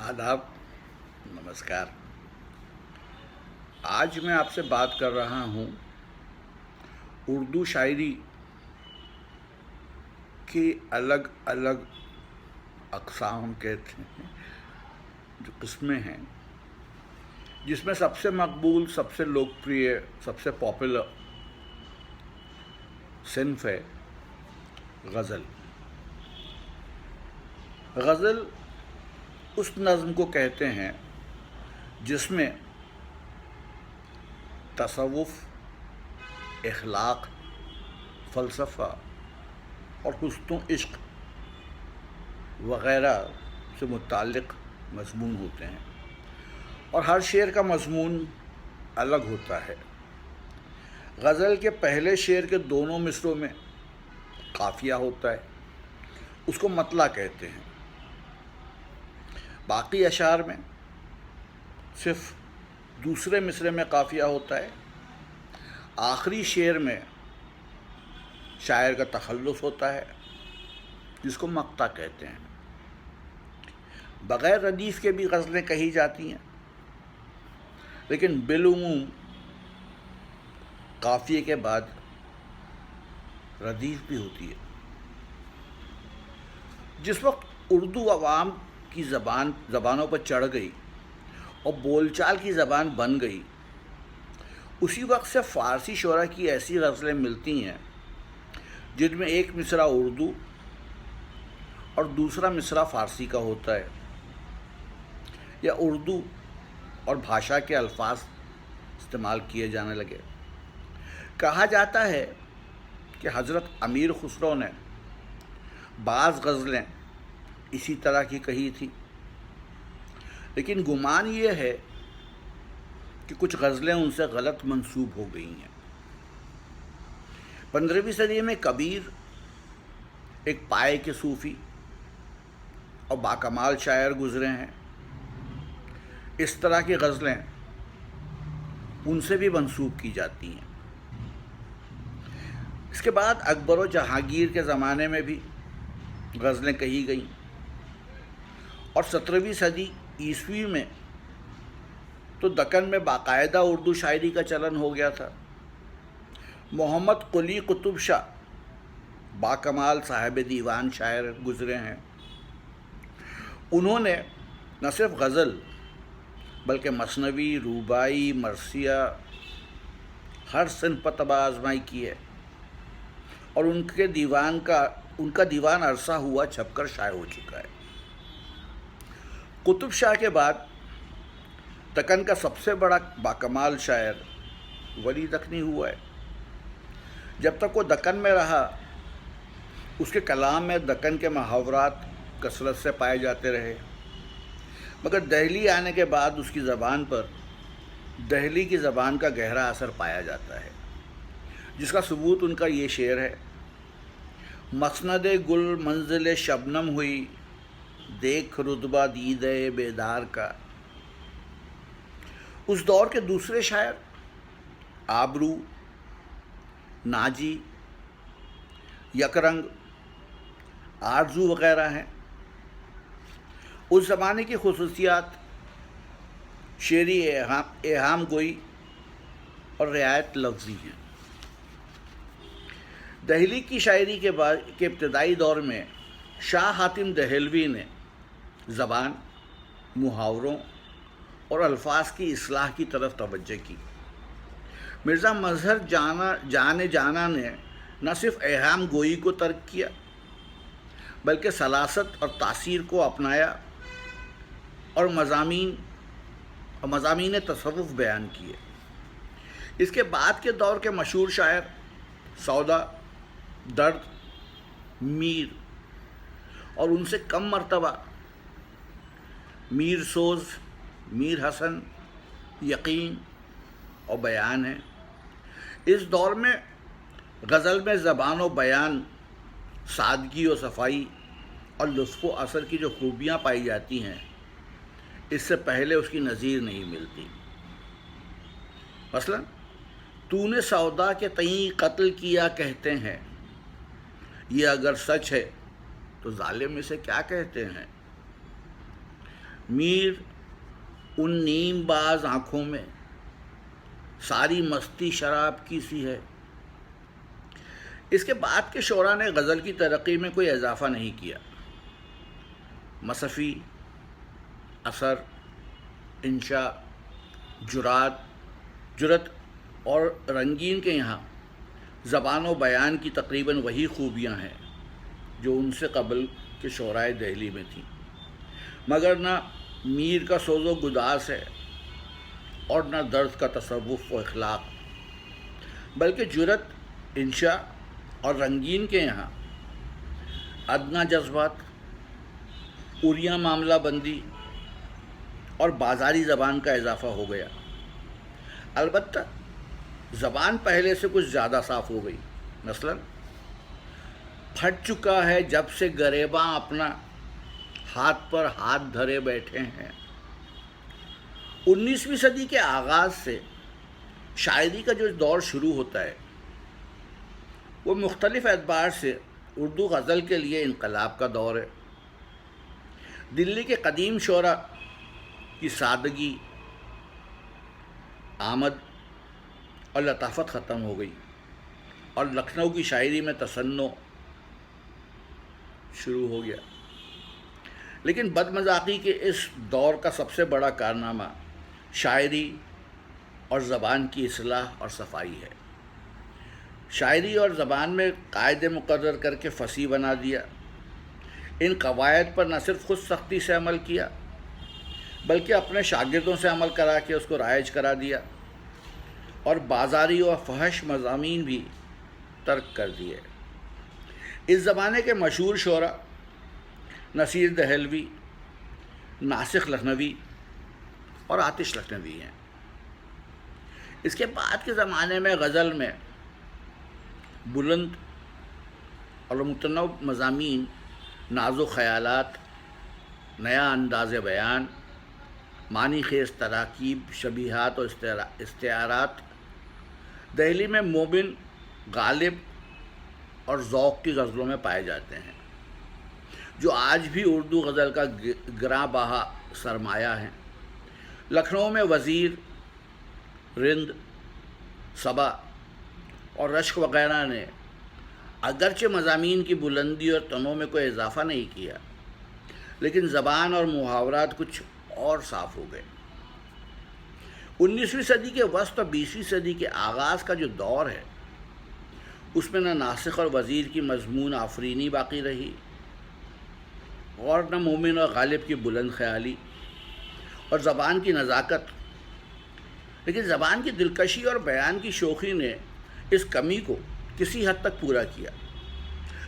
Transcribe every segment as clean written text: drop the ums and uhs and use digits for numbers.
آداب، نمسکار۔ آج میں آپ سے بات کر رہا ہوں اردو شاعری کی الگ الگ اقسام کے جو قسمیں ہیں، جس میں سب سے مقبول، سب سے لوکپریہ، سب سے پاپولر صنف ہے غزل۔ غزل اس نظم کو کہتے ہیں جس میں تصوف، اخلاق، فلسفہ اور حسن و عشق وغیرہ سے متعلق مضمون ہوتے ہیں، اور ہر شعر کا مضمون الگ ہوتا ہے۔ غزل کے پہلے شعر کے دونوں مصروں میں قافیہ ہوتا ہے، اس کو مطلع کہتے ہیں۔ باقی اشعار میں صرف دوسرے مصرے میں قافیہ ہوتا ہے۔ آخری شعر میں شاعر کا تخلص ہوتا ہے، جس کو مقطع کہتے ہیں۔ بغیر ردیف کے بھی غزلیں کہی جاتی ہیں، لیکن بالعموم قافیے کے بعد ردیف بھی ہوتی ہے۔ جس وقت اردو عوام کی زبانوں پر چڑھ گئی اور بول چال کی زبان بن گئی، اسی وقت سے فارسی شعراء کی ایسی غزلیں ملتی ہیں جن میں ایک مصرع اردو اور دوسرا مصرع فارسی کا ہوتا ہے، یا اردو اور بھاشا کے الفاظ استعمال کیے جانے لگے۔ کہا جاتا ہے کہ حضرت امیر خسرو نے بعض غزلیں اسی طرح کی کہی تھی، لیکن گمان یہ ہے کہ کچھ غزلیں ان سے غلط منسوب ہو گئی ہیں۔ 15ویں صدی میں کبیر ایک پائے کے صوفی اور باکمال شاعر گزرے ہیں۔ اس طرح کی غزلیں ان سے بھی منسوب کی جاتی ہیں۔ اس کے بعد اکبر و جہانگیر کے زمانے میں بھی غزلیں کہی گئیں، اور 17ویں صدی عیسوی میں تو دکن میں باقاعدہ اردو شاعری کا چلن ہو گیا تھا۔ محمد قلی قطب شاہ باکمال صاحب دیوان شاعر گزرے ہیں۔ انہوں نے نہ صرف غزل بلکہ مثنوی، روبائی، مرثیہ، ہر صنف پر طبع آزمائی کی ہے، اور ان کا دیوان عرصہ ہوا چھپ کر شائع ہو چکا ہے۔ قطب شاہ کے بعد دکن کا سب سے بڑا باکمال شاعر ولی دکنی ہوا ہے۔ جب تک وہ دکن میں رہا، اس کے کلام میں دکن کے محاورات کثرت سے پائے جاتے رہے، مگر دہلی آنے کے بعد اس کی زبان پر دہلی کی زبان کا گہرا اثر پایا جاتا ہے، جس کا ثبوت ان کا یہ شعر ہے: مسند گل منزل شبنم ہوئی، دیکھ رتبہ دیدہ بیدار کا۔ اس دور کے دوسرے شاعر آبرو، ناجی، یکرنگ، آرزو وغیرہ ہیں۔ اس زمانے کی خصوصیات شعری ایہام گوئی اور رعایت لفظی ہیں۔ دہلی کی شاعری کے ابتدائی دور میں شاہ حاتم دہلوی نے زبان، محاوروں اور الفاظ کی اصلاح کی طرف توجہ کی۔ مرزا مظہر جانا نے نہ صرف ایہام گوئی کو ترک کیا، بلکہ سلاست اور تاثیر کو اپنایا اور مضامین تصوف بیان کیے۔ اس کے بعد کے دور کے مشہور شاعر سودا، درد، میر، اور ان سے کم مرتبہ میر سوز، میر حسن، یقین اور بیان ہیں۔ اس دور میں غزل میں زبان و بیان، سادگی و صفائی اور لطف و اثر کی جو خوبیاں پائی جاتی ہیں، اس سے پہلے اس کی نظیر نہیں ملتی۔ مثلا تو نے سودا کے تئیں قتل کیا کہتے ہیں، یہ اگر سچ ہے تو ظالم اسے کیا کہتے ہیں۔ میر ان نیم باز آنکھوں میں ساری مستی شراب کی سی ہے۔ اس کے بعد کے شعراء نے غزل کی ترقی میں کوئی اضافہ نہیں کیا۔ مصفی، اثر، انشاء، جرات اور رنگین کے یہاں زبان و بیان کی تقریباً وہی خوبیاں ہیں جو ان سے قبل کے شعرائے دہلی میں تھیں، مگر نہ میر کا سوز و گداز ہے اور نہ درد کا تصوف و اخلاق، بلکہ جرات، انشاء اور رنگین کے یہاں ادنا جذبات، اریاں معاملہ بندی اور بازاری زبان کا اضافہ ہو گیا۔ البتہ زبان پہلے سے کچھ زیادہ صاف ہو گئی۔ مثلاً پھٹ چکا ہے جب سے گریباں اپنا ہاتھ پر ہاتھ دھرے بیٹھے ہیں۔ 19ویں صدی کے آغاز سے شاعری کا جو دور شروع ہوتا ہے وہ مختلف اعتبار سے اردو غزل کے لیے انقلاب کا دور ہے۔ دلی کے قدیم شعراء کی سادگی، آمد اور لطافت ختم ہو گئی اور لکھنؤ کی شاعری میں تصنع شروع ہو گیا۔ لیکن بدمذاقی کے اس دور کا سب سے بڑا کارنامہ شاعری اور زبان کی اصلاح اور صفائی ہے۔ شاعری اور زبان میں قاعدے مقرر کر کے فصیح بنا دیا۔ ان قواعد پر نہ صرف خود سختی سے عمل کیا بلکہ اپنے شاگردوں سے عمل کرا کے اس کو رائج کرا دیا اور بازاری و فحش مضامین بھی ترک کر دیے۔ اس زمانے کے مشہور شعراء نصیر دہلوی، ناسخ لکھنوی اور آتش لکھنوی ہیں۔ اس کے بعد کے زمانے میں غزل میں بلند اور متنوع مضامین، نازک خیالات، نیا انداز بیان، معنی خیز تراکیب، شبیہات اور استعارات دہلی میں مومن، غالب اور ذوق کی غزلوں میں پائے جاتے ہیں، جو آج بھی اردو غزل کا گراں بہا سرمایہ ہیں۔ لکھنؤ میں وزیر، رند، صبا اور رشک وغیرہ نے اگرچہ مضامین کی بلندی اور تنوع میں کوئی اضافہ نہیں کیا، لیکن زبان اور محاورات کچھ اور صاف ہو گئے۔ 19ویں صدی کے وسط اور 20ویں صدی کے آغاز کا جو دور ہے اس میں نہ ناسخ اور وزیر کی مضمون آفرینی باقی رہی اور نہ مومن اور غالب کی بلند خیالی اور زبان کی نزاکت، لیکن زبان کی دلکشی اور بیان کی شوخی نے اس کمی کو کسی حد تک پورا کیا،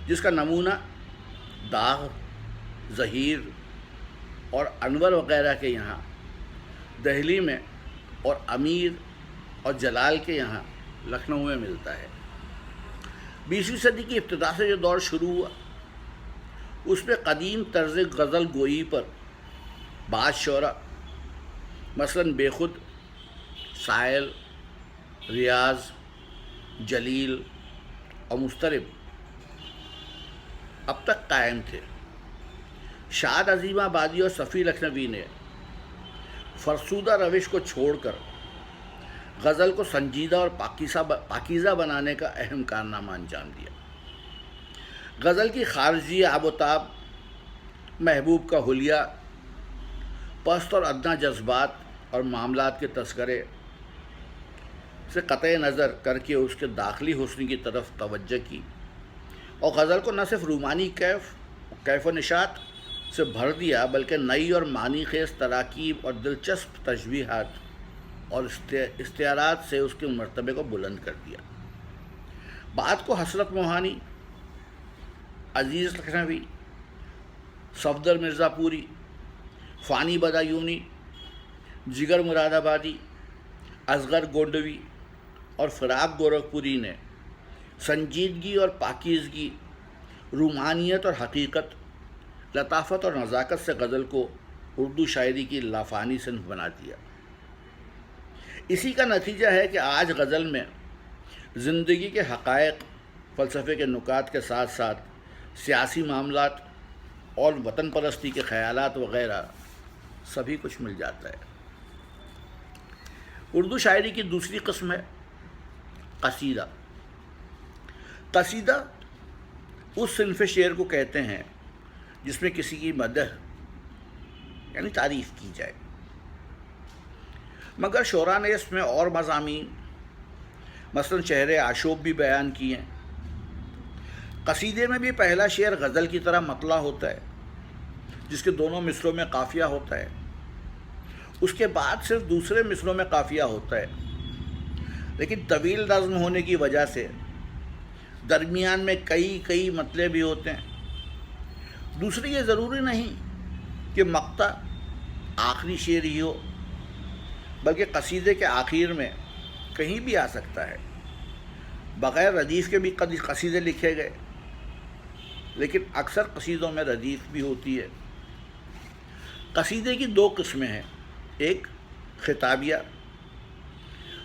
جس کا نمونہ داغ، ظہیر اور انور وغیرہ کے یہاں دہلی میں اور امیر اور جلال کے یہاں لکھنؤ میں ملتا ہے۔ 20ویں صدی کی ابتدا سے جو دور شروع ہوا اس میں قدیم طرز غزل گوئی پر بعض شعراء مثلاً بیخود، سائل، ریاض، جلیل اور مضطرب اب تک قائم تھے۔ شاد عظیم آبادی اور صفی لکھنوی نے فرسودہ روش کو چھوڑ کر غزل کو سنجیدہ اور پاکیزہ بنانے کا اہم کارنامہ انجام دیا۔ غزل کی خارجی آب و تاب، محبوب کا حلیہ، پست اور ادنا جذبات اور معاملات کے تذکرے سے قطع نظر کر کے اس کے داخلی حسن کی طرف توجہ کی اور غزل کو نہ صرف رومانی کیف و نشاط سے بھر دیا بلکہ نئی اور معنی خیز تراکیب اور دلچسپ تشبیہات اور استعارات سے اس کے مرتبے کو بلند کر دیا۔ بات کو حسرت موہانی، عزیز لکھنوی، صفدر مرزا پوری، فانی بدایونی، جگر مراد آبادی، اصغر گونڈوی اور فراق گورکھپوری نے سنجیدگی اور پاکیزگی، رومانیت اور حقیقت، لطافت اور نزاکت سے غزل کو اردو شاعری کی لافانی صنف بنا دیا۔ اسی کا نتیجہ ہے کہ آج غزل میں زندگی کے حقائق، فلسفے کے نکات کے ساتھ ساتھ سیاسی معاملات اور وطن پرستی کے خیالات وغیرہ سبھی کچھ مل جاتا ہے۔ اردو شاعری کی دوسری قسم ہے قصیدہ۔ قصیدہ اس صنف شعر کو کہتے ہیں جس میں کسی کی مدح یعنی تعریف کی جائے، مگر شعراء نے اس میں اور مضامین مثلا شعر آشوب بھی بیان کیے ہیں۔ قصیدے میں بھی پہلا شعر غزل کی طرح مطلع ہوتا ہے جس کے دونوں مصروں میں قافیہ ہوتا ہے، اس کے بعد صرف دوسرے مصروں میں قافیہ ہوتا ہے، لیکن طویل نظم ہونے کی وجہ سے درمیان میں کئی مطلع بھی ہوتے ہیں۔ دوسری یہ ضروری نہیں کہ مقطع آخری شعر ہی ہو، بلکہ قصیدے کے آخر میں کہیں بھی آ سکتا ہے۔ بغیر ردیف کے بھی قصیدے لکھے گئے، لیکن اکثر قصیدوں میں ردیف بھی ہوتی ہے۔ قصیدے کی دو قسمیں ہیں، ایک خطابیہ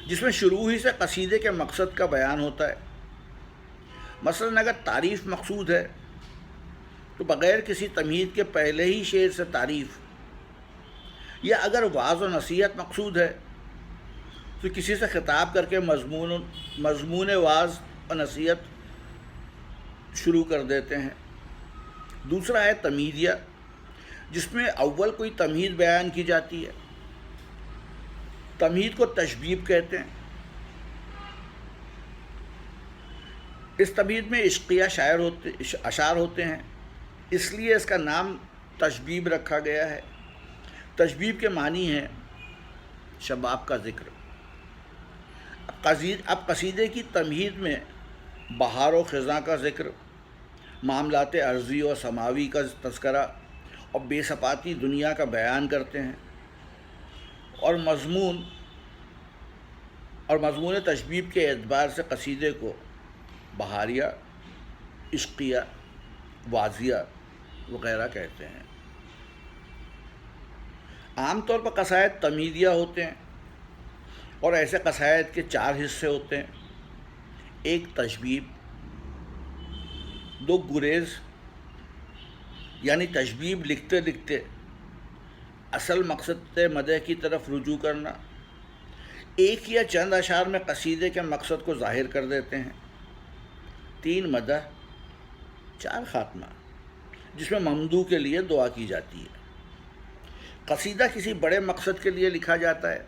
جس میں شروع ہی سے قصیدے کے مقصد کا بیان ہوتا ہے، مثلا اگر تعریف مقصود ہے تو بغیر کسی تمہید کے پہلے ہی شعر سے تعریف، یا اگر وعظ و نصیحت مقصود ہے تو کسی سے خطاب کر کے مضمون وعظ و نصیحت شروع کر دیتے ہیں۔ دوسرا ہے تمہیدیہ جس میں اول کوئی تمہید بیان کی جاتی ہے۔ تمہید کو تشبیب کہتے ہیں۔ اس تمہید میں عشقیہ اشعار ہوتے ہیں، اس لیے اس کا نام تشبیب رکھا گیا ہے۔ تشبیب کے معنی ہے شباب کا ذکر۔ اب قصیدے کی تمہید میں بہار و خزاں کا ذکر، معاملات ارضی و سماوی کا تذکرہ اور بے ثباتی دنیا کا بیان کرتے ہیں، اور مضمون تشبیب کے اعتبار سے قصیدے کو بہاریہ، عشقیہ، واضیہ وغیرہ کہتے ہیں۔ عام طور پر قصائد تمہیدیہ ہوتے ہیں، اور ایسے قصائد کے 4 حصے ہوتے ہیں، ایک تشبیب، دو گریز یعنی تشبیب لکھتے لکھتے اصل مقصد مدح کی طرف رجوع کرنا، ایک یا چند اشعار میں قصیدے کے مقصد کو ظاہر کر دیتے ہیں، 3 مدح، 4 خاتمہ جس میں ممدوح کے لیے دعا کی جاتی ہے۔ قصیدہ کسی بڑے مقصد کے لیے لکھا جاتا ہے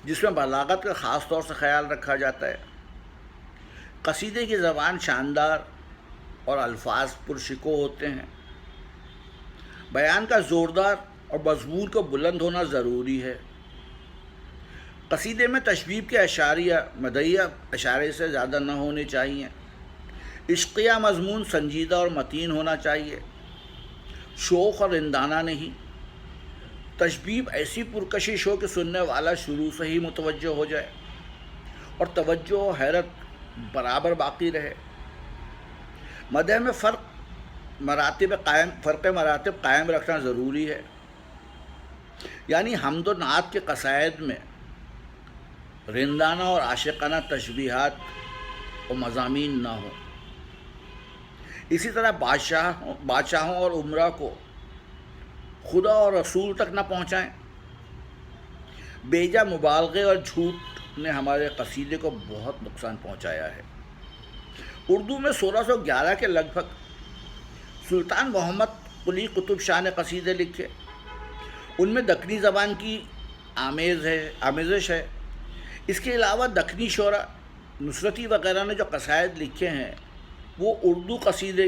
جس میں بلاغت کا خاص طور سے خیال رکھا جاتا ہے۔ قصیدے کی زبان شاندار اور الفاظ پرشکو ہوتے ہیں۔ بیان کا زوردار اور مضمون کو بلند ہونا ضروری ہے۔ قصیدے میں تشبیب کے اشعاریہ مدحیہ اشارے سے زیادہ نہ ہونے چاہیے۔ عشقیہ مضمون سنجیدہ اور متین ہونا چاہیے، شوخ اور رندانہ نہیں۔ تشبیب ایسی پرکشش ہو کہ سننے والا شروع سے ہی متوجہ ہو جائے اور توجہ و حیرت برابر باقی رہے۔ مدح میں فرق مراتب قائم رکھنا ضروری ہے، یعنی حمد و نعت کے قصائد میں رندانہ اور عاشقانہ تشبیہات و مضامین نہ ہوں۔ اسی طرح بادشاہوں اور عمرا کو خدا اور رسول تک نہ پہنچائیں۔ بیجا مبالغے اور جھوٹ نے ہمارے قصیدے کو بہت نقصان پہنچایا ہے۔ اردو میں 1611 کے لگ بھگ سلطان محمد قلی قطب شاہ نے قصیدے لکھے، ان میں دکنی زبان کی آمیزش ہے۔ اس کے علاوہ دکنی شعراء نصرتی وغیرہ نے جو قصائد لکھے ہیں وہ اردو قصیدے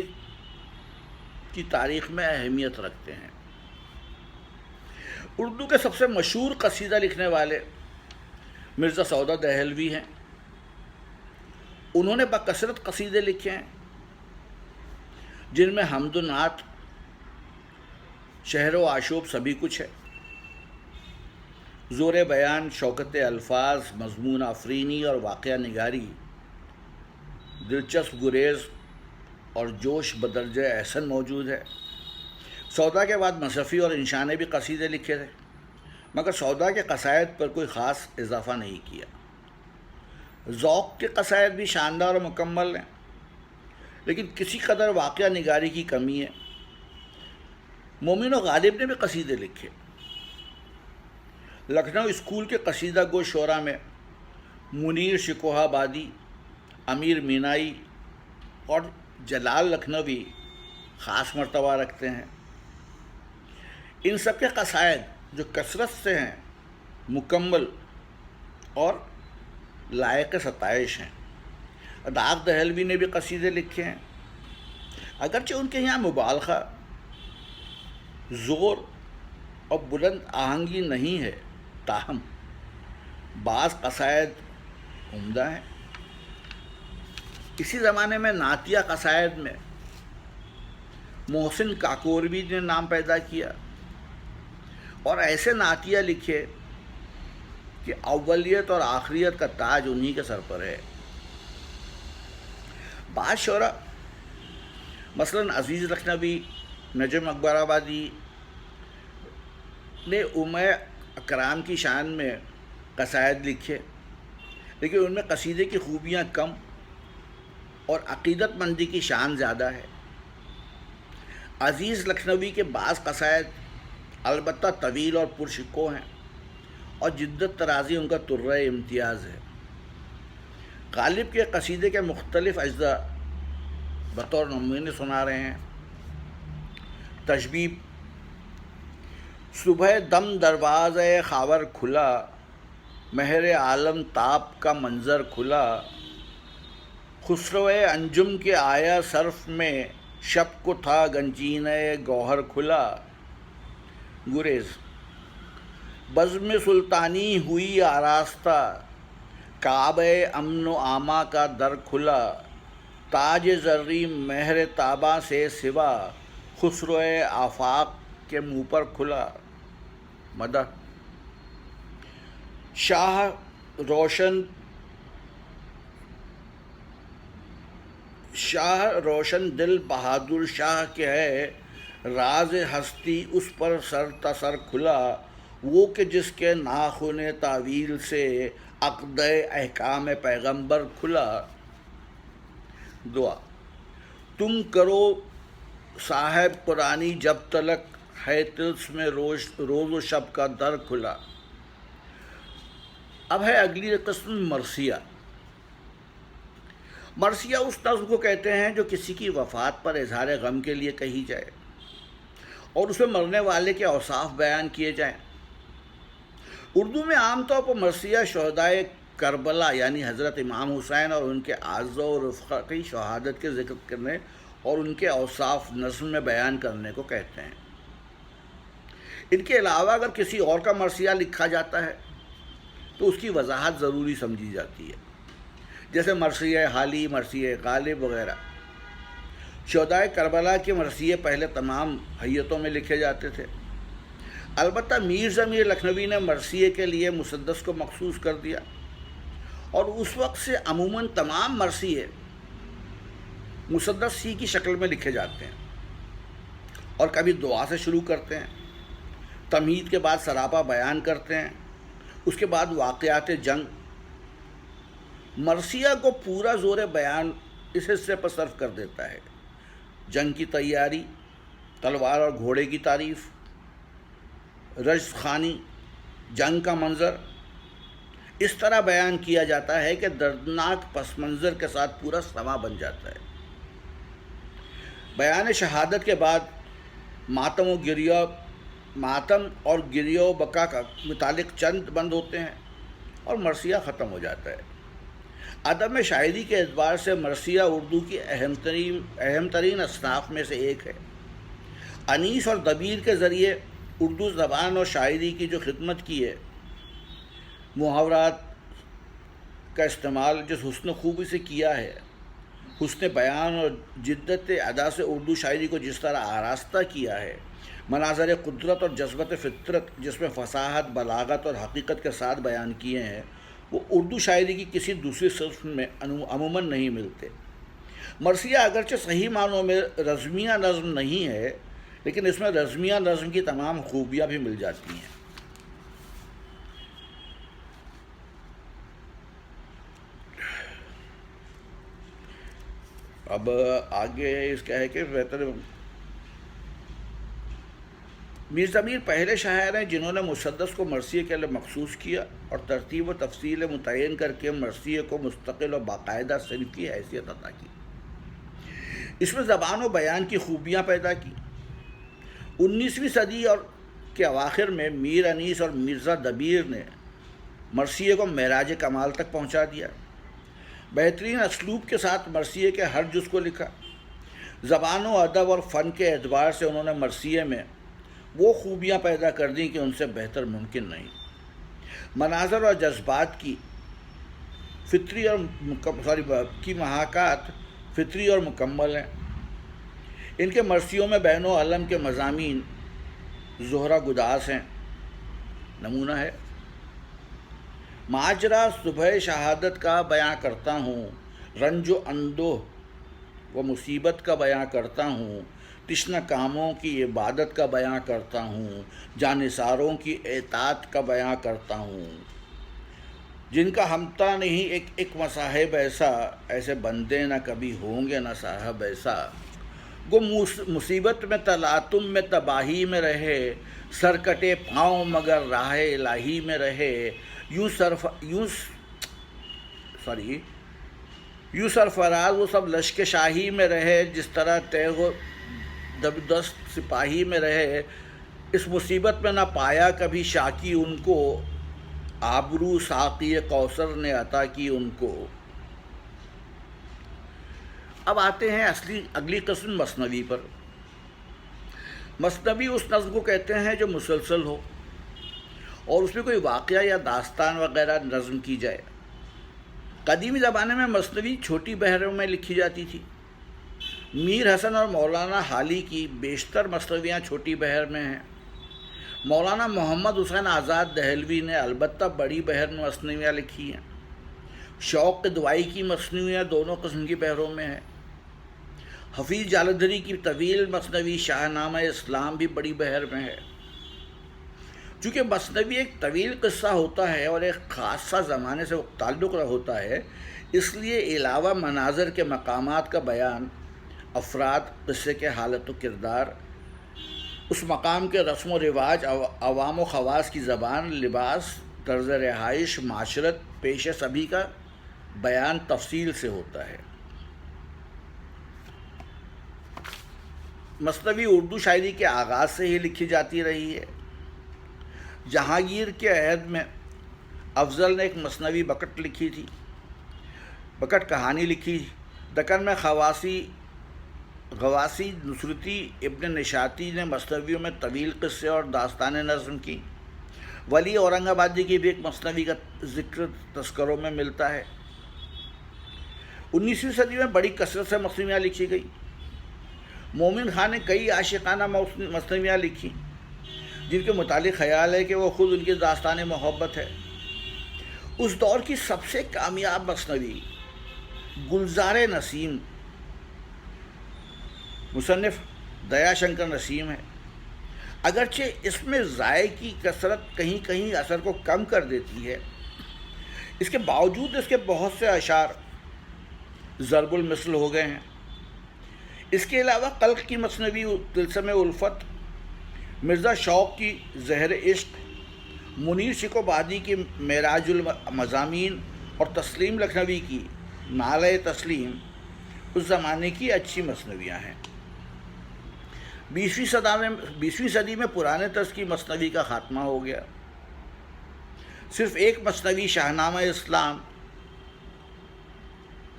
کی تاریخ میں اہمیت رکھتے ہیں۔ اردو کے سب سے مشہور قصیدہ لکھنے والے مرزا سودا دہلوی ہیں۔ انہوں نے بکثرت قصیدے لکھے ہیں جن میں حمد و نعت، شعر و آشوب سبھی کچھ ہے۔ زور بیان، شوکت الفاظ، مضمون آفرینی اور واقعہ نگاری، دلچسپ گریز اور جوش بدرجہ احسن موجود ہے۔ سودا کے بعد مصفی اور انشاء نے بھی قصیدے لکھے تھے، مگر سودا کے قصائد پر کوئی خاص اضافہ نہیں کیا۔ ذوق کے قصائد بھی شاندار اور مکمل ہیں، لیکن کسی قدر واقعہ نگاری کی کمی ہے۔ مومن و غالب نے بھی قصیدے لکھے. لکھنؤ اسکول کے قصیدہ گو شعراء میں منیر شکوہ آبادی، امیر مینائی اور جلال لکھنوی خاص مرتبہ رکھتے ہیں. ان سب کے قصائد جو کثرت سے ہیں مکمل اور لائق ستائش ہیں. داغ دہلوی نے بھی قصیدے لکھے ہیں. اگرچہ ان کے یہاں مبالغہ، زور اور بلند آہنگی نہیں ہے، تاہم بعض قصائد عمدہ ہیں. اسی زمانے میں نعتیہ قصائد میں محسن کاکوروی نے نام پیدا کیا اور ایسے نعتیہ لکھے کہ اولیت اور آخریت کا تاج انہی کے سر پر ہے. بعض شعراء مثلاً عزیز لکھنوی، نجم اکبر آبادی نے امہ اکرام کی شان میں قصائد لکھے، لیکن ان میں قصیدے کی خوبیاں کم اور عقیدت مندی کی شان زیادہ ہے. عزیز لکھنوی کے بعض قصائد البتہ طویل اور پرشکوہ ہیں اور جدت ترازی ان کا طرہ امتیاز ہے. غالب کے قصیدے کے مختلف اجزاء بطور نمونے سنا رہے ہیں. تشبیب: صبح دم دروازۂ خاور کھلا، مہر عالم تاب کا منظر کھلا، خسروِ انجم کے آیا صرف میں، شب کو تھا گنجینۂ گوہر کھلا. گریز: بزم سلطانی ہوئی آراستہ، کعبۂ امن و امان کا در کھلا، تاج زریں مہر تاباں سے سوا، خسروِ آفاق کے منہ پر کھلا. مدح: شاہ روشن دل بہادر شاہ کے ہے، راز ہستی اس پر سر تسر کھلا، وہ کہ جس کے ناخن تعویل سے، عقدِ احکام پیغمبر کھلا. دعا: تم کرو صاحب قرآنی جب تلک، ہے طلسم روز و شب کا در کھلا. اب ہے اگلی قسم مرثیہ. مرثیہ اس نظم کو کہتے ہیں جو کسی کی وفات پر اظہار غم کے لیے کہی جائے اور اس میں مرنے والے کے اوصاف بیان کیے جائیں. اردو میں عام طور پر مرثیہ شہدائے کربلا یعنی حضرت امام حسین اور ان کے اعزاء و رفقا کی شہادت کے ذکر کرنے اور ان کے اوصاف نظم میں بیان کرنے کو کہتے ہیں. ان کے علاوہ اگر کسی اور کا مرثیہ لکھا جاتا ہے تو اس کی وضاحت ضروری سمجھی جاتی ہے، جیسے مرثیہ حالی، مرثیہ غالب وغیرہ. شہدائے کربلا کے مرثیے پہلے تمام حیتوں میں لکھے جاتے تھے. البتہ میر ضمیر لکھنوی نے مرثیے کے لیے مسدس کو مخصوص کر دیا اور اس وقت سے عموماً تمام مرثیے مسدس سی کی شکل میں لکھے جاتے ہیں اور کبھی دعا سے شروع کرتے ہیں، تمہید کے بعد سراپا بیان کرتے ہیں، اس کے بعد واقعات جنگ. مرثیہ کو پورا زور بیان اس حصے پر صرف کر دیتا ہے. جنگ کی تیاری، تلوار اور گھوڑے کی تعریف، رجز خوانی، جنگ کا منظر اس طرح بیان کیا جاتا ہے کہ دردناک پس منظر کے ساتھ پورا سما بن جاتا ہے. بیان شہادت کے بعد ماتم اور گریہ و بکا کا متعلق چند بند ہوتے ہیں اور مرثیہ ختم ہو جاتا ہے. ادب میں شاعری کے اعتبار سے مرثیہ اردو کی اہم ترین اصناف میں سے ایک ہے. انیس اور دبیر کے ذریعے اردو زبان اور شاعری کی جو خدمت کی ہے، محاورات کا استعمال جس حسن خوبی سے کیا ہے، حسن بیان اور جدت ادا سے اردو شاعری کو جس طرح آراستہ کیا ہے، مناظر قدرت اور جذبت فطرت جس میں فصاحت، بلاغت اور حقیقت کے ساتھ بیان کیے ہیں، وہ اردو شاعری کی کسی دوسری صنف میں عموماً نہیں ملتے. مرثیہ اگرچہ صحیح معنوں میں رزمیہ نظم نہیں ہے، لیکن اس میں رزمیہ نظم کی تمام خوبیاں بھی مل جاتی ہیں. اب آگے اس کا ہے کہ بہتر میر ضمیر پہلے شاعر ہیں جنہوں نے مسدس کو مرثیے کے لیے مخصوص کیا اور ترتیب و تفصیل متعین کر کے مرثیے کو مستقل و باقاعدہ صنف کی حیثیت عطا کی. اس میں زبان و بیان کی خوبیاں پیدا کی. 19ویں صدی اور کے اواخر میں میر انیس اور مرزا دبیر نے مرثیے کو معراج کمال تک پہنچا دیا. بہترین اسلوب کے ساتھ مرثیے کے ہر جز کو لکھا. زبان و ادب اور فن کے اعتبار سے انہوں نے مرثیے میں وہ خوبیاں پیدا کر دیں کہ ان سے بہتر ممکن نہیں. مناظر اور جذبات کی محاکات فطری اور مکمل ہیں. ان کے مرثیوں میں بین و علم کے مضامین زہرہ گداز ہیں. نمونہ ہے: ماجرا صبح شہادت کا بیاں کرتا ہوں، رنج و اندوہ و مصیبت کا بیاں کرتا ہوں، تشنہ کاموں کی عبادت کا بیاں کرتا ہوں، جانثاروں کی اطاعت کا بیاں کرتا ہوں. جن کا ہمتا نہیں ایک مصاحب ایسا، ایسے بندے نہ کبھی ہوں گے نہ صاحب ایسا. گو مصیبت میں تلاطم میں تباہی میں رہے، سر کٹے پاؤں مگر راہ الہی میں رہے. یوں سرفراز وہ سب لشک شاہی میں رہے، جس طرح تیغ و دبدست سپاہی میں رہے. اس مصیبت میں نہ پایا کبھی شاکی ان کو، آبرو ساقی کوثر نے عطا کی ان کو. اب آتے ہیں اگلی قسم مثنوی پر. مثنوی اس نظم کو کہتے ہیں جو مسلسل ہو اور اس میں کوئی واقعہ یا داستان وغیرہ نظم کی جائے. قدیمی زمانے میں مثنوی چھوٹی بحروں میں لکھی جاتی تھی. میر حسن اور مولانا حالی کی بیشتر مثنویاں چھوٹی بحر میں ہیں. مولانا محمد حسین آزاد دہلوی نے البتہ بڑی بحر میں مثنویاں لکھی ہیں. شوق دوائی کی مثنویاں دونوں قسم کی بحروں میں ہیں. حفیظ جالندھری کی طویل مثنوی شاہ نامہ اسلام بھی بڑی بحر میں ہے. چونکہ مثنوی ایک طویل قصہ ہوتا ہے اور ایک خاصہ زمانے سے تعلق ہوتا ہے، اس لیے علاوہ مناظر کے مقامات کا بیان، افراد، قصے کے حالت و کردار، اس مقام کے رسم و رواج، عوام و خواص کی زبان، لباس، طرز رہائش، معاشرت، پیش سبھی کا بیان تفصیل سے ہوتا ہے. مثنوی اردو شاعری کے آغاز سے ہی لکھی جاتی رہی ہے. جہانگیر کے عہد میں افضل نے ایک مثنوی بکٹ لکھی تھی، بکٹ کہانی لکھی. دکن میں غواسی نصرتی ابن نشاطی نے مثنویوں میں طویل قصے اور داستانیں نظم کی. ولی اورنگ آبادی کی بھی ایک مثنوی کا ذکر تذکروں میں ملتا ہے. 19ویں صدی میں بڑی کثرت سے مثنویاں لکھی گئی. مومن خان نے کئی عاشقانہ مثنویاں لکھی جن کے متعلق خیال ہے کہ وہ خود ان کی داستان محبت ہے. اس دور کی سب سے کامیاب مثنوی گلزار نسیم، مصنف دیا شنکر نسیم ہے. اگرچہ اس میں ضائع کی کثرت کہیں کہیں اثر کو کم کر دیتی ہے، اس کے باوجود اس کے بہت سے اشعار ضرب المثل ہو گئے ہیں. اس کے علاوہ قلق کی مثنوی طلسم الفت، مرزا شوق کی زہر عشق، منیر شکوبادی کی معراج المضامین اور تسلیم لکھنوی کی نالہ تسلیم اس زمانے کی اچھی مثنویاں ہیں. 20ویں صدی میں پرانے طرز کی مثنوی کا خاتمہ ہو گیا. صرف ایک مثنوی شاہ نامہ اسلام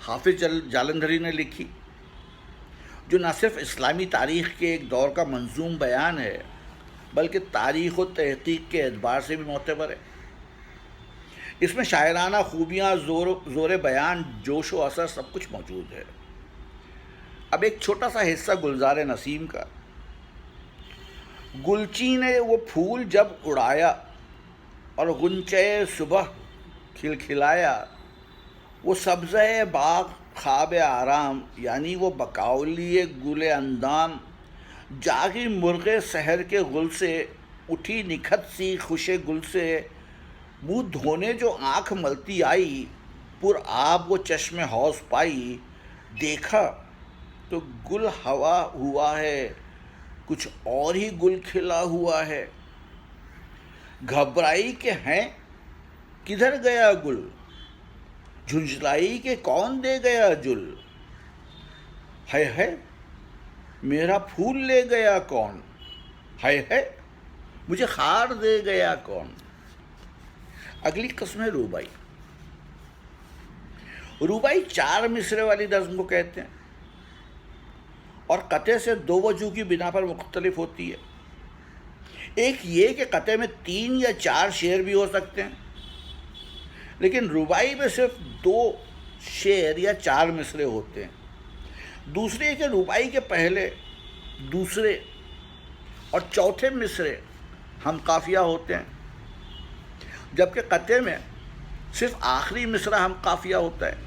حافظ جالندھری نے لکھی، جو نہ صرف اسلامی تاریخ کے ایک دور کا منظوم بیان ہے بلکہ تاریخ و تحقیق کے اعتبار سے بھی معتبر ہے. اس میں شاعرانہ خوبیاں، زور بیان، جوش و اثر سب کچھ موجود ہے. اب ایک چھوٹا سا حصہ گلزار نسیم کا. گلچی نے وہ پھول جب اڑایا اور غنچے صبح کھلکھلایا، وہ سبزہ باغ خواب آرام، یعنی وہ بقاولی گل اندام، جاگی مرغ سحر کے غل سے، اٹھی نکھت سی خوش گل سے، منہ دھونے جو آنکھ ملتی آئی، پر آب وہ چشم حوض پائی، دیکھا تو گل ہوا ہوا ہے، کچھ اور ہی گل کھلا ہوا ہے، گھبرائی کہ ہیں کدھر گیا گل، جھنجھلائی کہ کون دے گیا جل، ہے میرا پھول لے گیا کون، ہے مجھے خار دے گیا کون۔ اگلی قسم ہے روبائی۔ روبائی 4 مصرے والی نظم کو کہتے ہیں اور قطعے سے 2 وجوہ کی بنا پر مختلف ہوتی ہے۔ ایک یہ کہ قطعے میں 3 یا 4 شعر بھی ہو سکتے ہیں، لیکن روبائی میں صرف 2 شعر یا 4 مصرے ہوتے ہیں۔ دوسرے کہ روبائی کے پہلے، دوسرے اور چوتھے مصرے ہم قافیہ ہوتے ہیں، جبکہ قطعے میں صرف آخری مصرع ہم قافیہ ہوتا ہے۔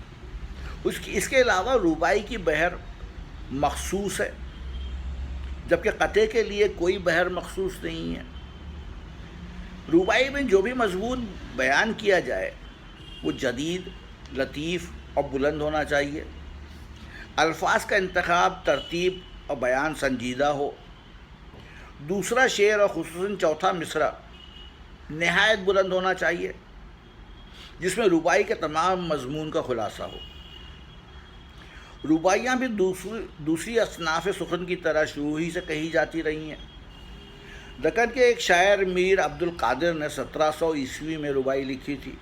اس کے علاوہ روبائی کی بحر مخصوص ہے، جبکہ قطعے کے لیے کوئی بحر مخصوص نہیں ہے۔ روبائی میں جو بھی مضمون بیان کیا جائے وہ جدید، لطیف اور بلند ہونا چاہیے۔ الفاظ کا انتخاب، ترتیب اور بیان سنجیدہ ہو۔ دوسرا شعر اور خصوصاً چوتھا مصرع نہایت بلند ہونا چاہیے، جس میں ربائی کے تمام مضمون کا خلاصہ ہو۔ رباعیاں بھی دوسری اصناف سخن کی طرح شروع ہی سے کہی جاتی رہی ہیں۔ دکن کے ایک شاعر میر عبد القادر نے 1700 عیسوی میں ربائی لکھی تھی۔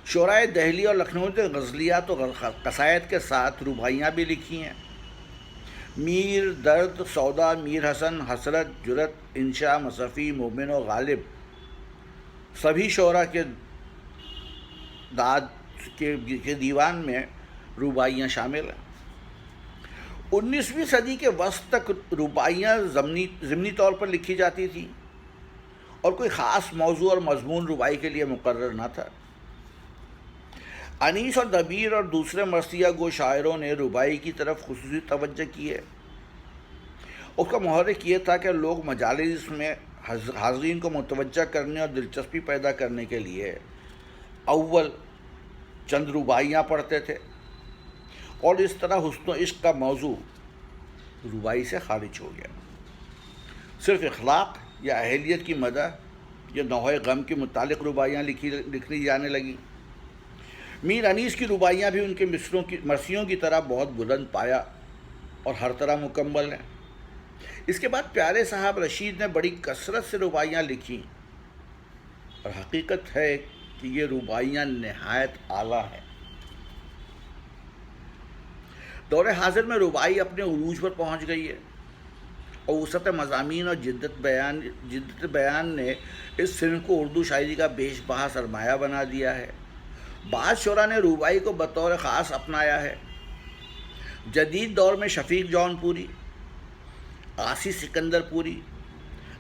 شعرائے دہلی اور لکھنؤ نے غزلیات و قصائد کے ساتھ رباعیاں بھی لکھی ہیں۔ میر، درد، سودا، میر حسن، حسرت، جرت، انشا، مصفی، مومن و غالب سبھی شعراء کے داد کے دیوان میں رباعیاں شامل ہیں۔ 19ویں صدی کے وسط تک رباعیاں ضمنی طور پر لکھی جاتی تھیں اور کوئی خاص موضوع اور مضمون رباعی کے لیے مقرر نہ تھا۔ انیس اور دبیر اور دوسرے مرثیہ گو شاعروں نے رباعی کی طرف خصوصی توجہ کی ہے۔ اس کا محرک یہ تھا کہ لوگ مجالس میں حاضرین کو متوجہ کرنے اور دلچسپی پیدا کرنے کے لیے اول چند رباعیاں پڑھتے تھے، اور اس طرح حسن و عشق کا موضوع رباعی سے خارج ہو گیا۔ صرف اخلاق یا اہلیت کی مدح یا نوحہ غم کے متعلق رباعیاں لکھی جانے لگیں۔ میر انیس کی رباعیاں بھی ان کے مرثیوں کی طرح بہت بلند پایا اور ہر طرح مکمل ہیں۔ اس کے بعد پیارے صاحب رشید نے بڑی کثرت سے رباعیاں لکھیں، اور حقیقت ہے کہ یہ رباعیاں نہایت اعلیٰ ہیں۔ دور حاضر میں رباعی اپنے عروج پر پہنچ گئی ہے، اور وسعت مضامین اور جدت بیان نے اس صنف کو اردو شاعری کا بیش بہا سرمایہ بنا دیا ہے۔ بعض شعراء نے رباعی کو بطور خاص اپنایا ہے۔ جدید دور میں شفیق جون پوری، قاصی سکندر پوری،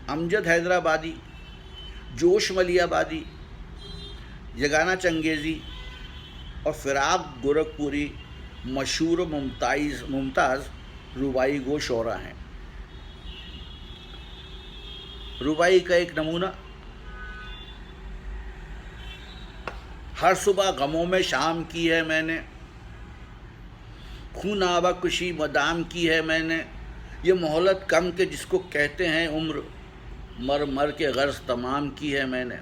امجد حیدرآبادی، جوش ملی آبادی، یگانہ چنگیزی اور فراق گورکھپوری مشہور و ممتاز رباعی گو شعراء ہیں۔ رباعی کا ایک نمونہ: ہر صبح غموں میں شام کی ہے میں نے، خون آبا کشی مدام کی ہے میں نے، یہ مہلت کم کے جس کو کہتے ہیں عمر، مر مر کے غرض تمام کی ہے میں نے۔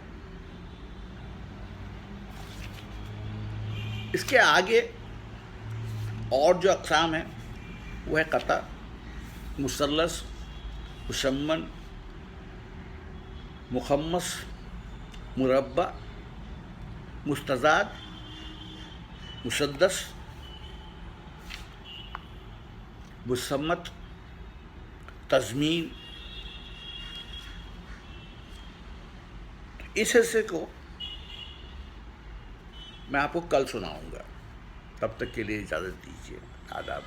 اس کے آگے اور جو اقسام ہیں وہ ہے قطع، مثلث، مشمن، مخمس، مربع، مستزاد، مسدس، مسمت، تضمین۔ اس حصے کو میں آپ کو کل سناؤں گا، تب تک کے لیے اجازت دیجیے۔ آداب۔